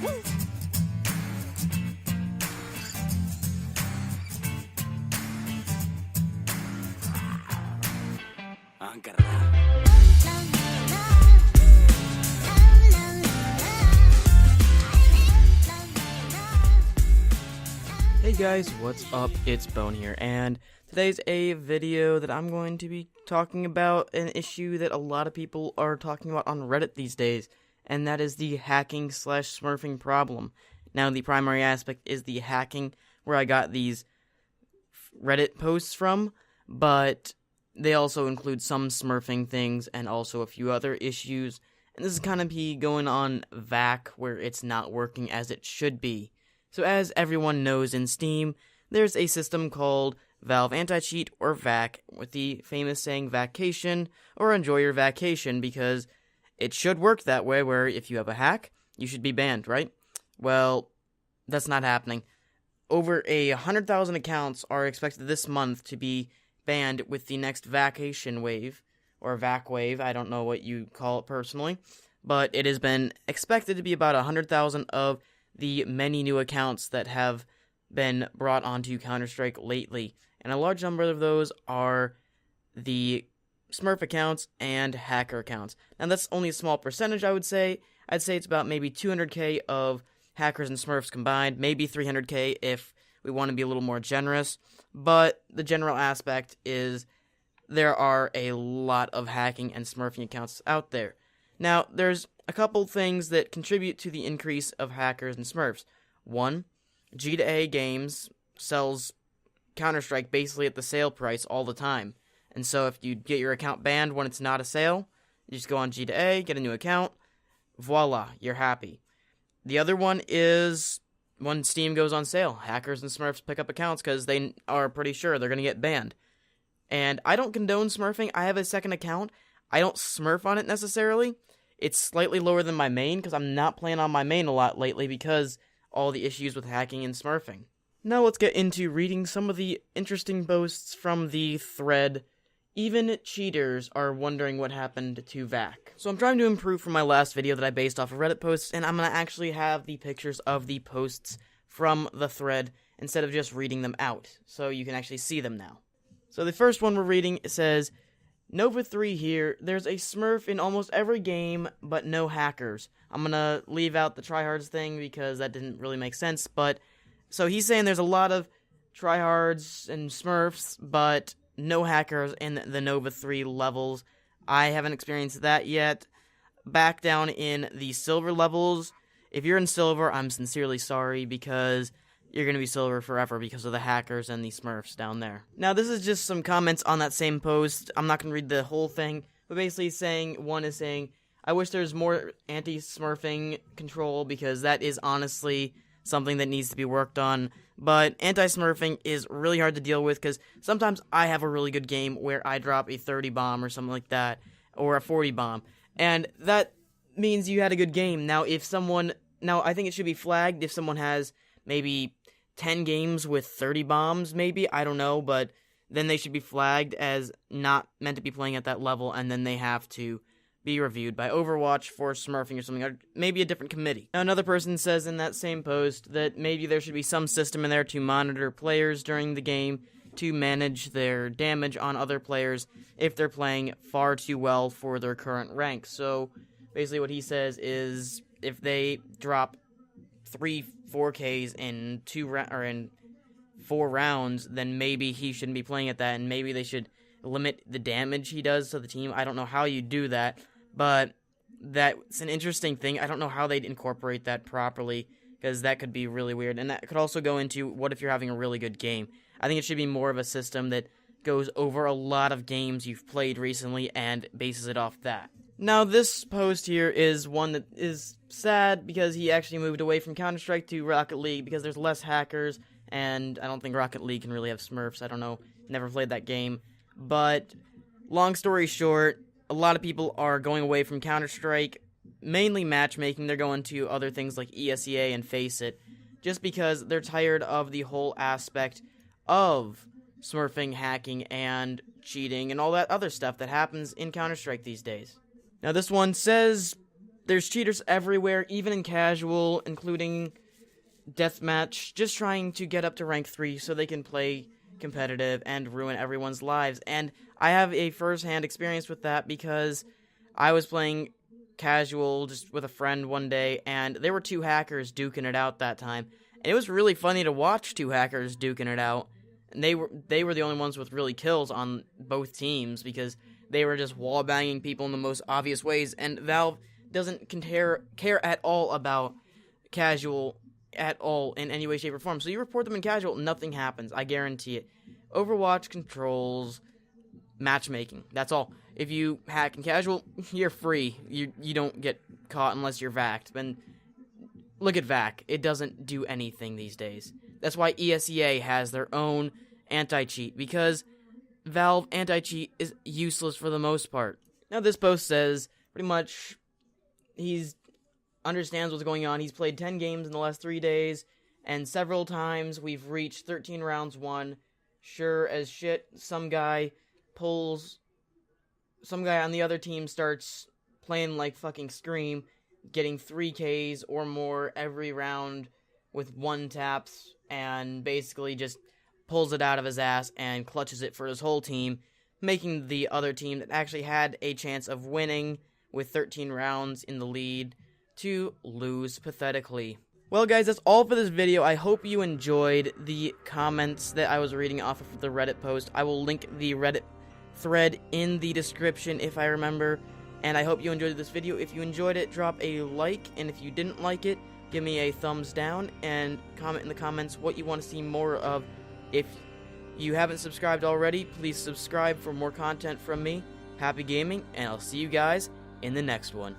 Hey guys, what's up? It's Bone here, and today's a video that I'm going to be talking about an issue that a lot of people are talking about on Reddit these days, and that is the hacking/smurfing problem. Now, the primary aspect is the hacking, where I got these Reddit posts from, but they also include some smurfing things and also a few other issues, and this is kind of going on VAC, where it's not working as it should be. So as everyone knows in Steam, there's a system called Valve Anti-Cheat, or VAC, with the famous saying vacation, or enjoy your vacation, because it should work that way, where if you have a hack, you should be banned, right? Well, that's not happening. Over 100,000 accounts are expected this month to be banned with the next vacation wave, or VAC wave, I don't know what you call it personally, but it has been expected to be about 100,000 of the many new accounts that have been brought onto Counter-Strike lately, and a large number of those are the Smurf accounts and hacker accounts. Now, that's only a small percentage, I would say. I'd say it's about maybe 200k of hackers and Smurfs combined, maybe 300k if we want to be a little more generous, but the general aspect is there are a lot of hacking and Smurfing accounts out there. Now, there's a couple things that contribute to the increase of hackers and Smurfs. One, G2A Games sells Counter-Strike basically at the sale price all the time. And so if you get your account banned when it's not a sale, you just go on G2A, get a new account, voila, you're happy. The other one is when Steam goes on sale, hackers and Smurfs pick up accounts because they are pretty sure they're going to get banned. And I don't condone Smurfing. I have a second account. I don't Smurf on it necessarily. It's slightly lower than my main, because I'm not playing on my main a lot lately because all the issues with hacking and Smurfing. Now let's get into reading some of the interesting posts from the thread. Even cheaters are wondering what happened to VAC. So I'm trying to improve from my last video that I based off of Reddit posts, and I'm going to actually have the pictures of the posts from the thread instead of just reading them out, so you can actually see them now. So the first one we're reading says, Nova3 here, there's a Smurf in almost every game, but no hackers. I'm gonna leave out the tryhards thing because that didn't really make sense, but so he's saying there's a lot of tryhards and Smurfs, but no hackers in the Nova3 levels. I haven't experienced that yet. Back down in the silver levels, if you're in silver, I'm sincerely sorry because you're going to be silver forever because of the hackers and the Smurfs down there. Now, this is just some comments on that same post. I'm not going to read the whole thing, but basically one is saying, I wish there's more anti-Smurfing control because that is honestly something that needs to be worked on. But anti-Smurfing is really hard to deal with because sometimes I have a really good game where I drop a 30 bomb or something like that, or a 40 bomb, and that means you had a good game. Now, I think it should be flagged if someone has maybe 10 games with 30 bombs, maybe, I don't know, but then they should be flagged as not meant to be playing at that level, and then they have to be reviewed by Overwatch for Smurfing or something, or maybe a different committee. Now, another person says in that same post that maybe there should be some system in there to monitor players during the game to manage their damage on other players if they're playing far too well for their current rank. So, basically what he says is if they drop 4Ks in 4 rounds, then maybe he shouldn't be playing at that, and maybe they should limit the damage he does to the team. I don't know how you do that, but that's an interesting thing. I don't know how they'd incorporate that properly, because that could be really weird, and that could also go into what if you're having a really good game. I think it should be more of a system that goes over a lot of games you've played recently and bases it off that. Now, this post here is one that is sad because he actually moved away from Counter-Strike to Rocket League because there's less hackers, and I don't think Rocket League can really have Smurfs. I don't know, never played that game. But, long story short, a lot of people are going away from Counter-Strike, mainly matchmaking. They're going to other things like ESEA and FACEIT, just because they're tired of the whole aspect of Smurfing, hacking, and cheating, and all that other stuff that happens in Counter-Strike these days. Now, this one says, there's cheaters everywhere, even in casual, including deathmatch, just trying to get up to rank 3 so they can play competitive and ruin everyone's lives. And I have a first-hand experience with that because I was playing casual just with a friend one day, and there were 2 hackers duking it out that time. And it was really funny to watch 2 hackers duking it out. And they were the only ones with really kills on both teams because they were just wall-banging people in the most obvious ways. And Valve doesn't care at all about casual at all in any way, shape, or form. So you report them in casual, nothing happens. I guarantee it. Overwatch controls matchmaking. That's all. If you hack in casual, you're free. You don't get caught unless you're VAC'd. And look at VAC. It doesn't do anything these days. That's why ESEA has their own anti-cheat, because Valve anti-cheat is useless for the most part. Now this post says pretty much he understands what's going on. He's played 10 games in the last 3 days, and several times we've reached 13 rounds won. Sure as shit, some guy on the other team starts playing like fucking Scream, getting 3 Ks or more every round with 1 taps, and basically just pulls it out of his ass and clutches it for his whole team, making the other team that actually had a chance of winning with 13 rounds in the lead to lose pathetically. Well guys, that's all for this video. I hope you enjoyed the comments that I was reading off of the Reddit post. I will link the Reddit thread in the description if I remember, and I hope you enjoyed this video. If you enjoyed it, drop a like, and if you didn't like it, give me a thumbs down, and comment in the comments what you want to see more of. If you haven't subscribed already, please subscribe for more content from me. Happy gaming, and I'll see you guys in the next one.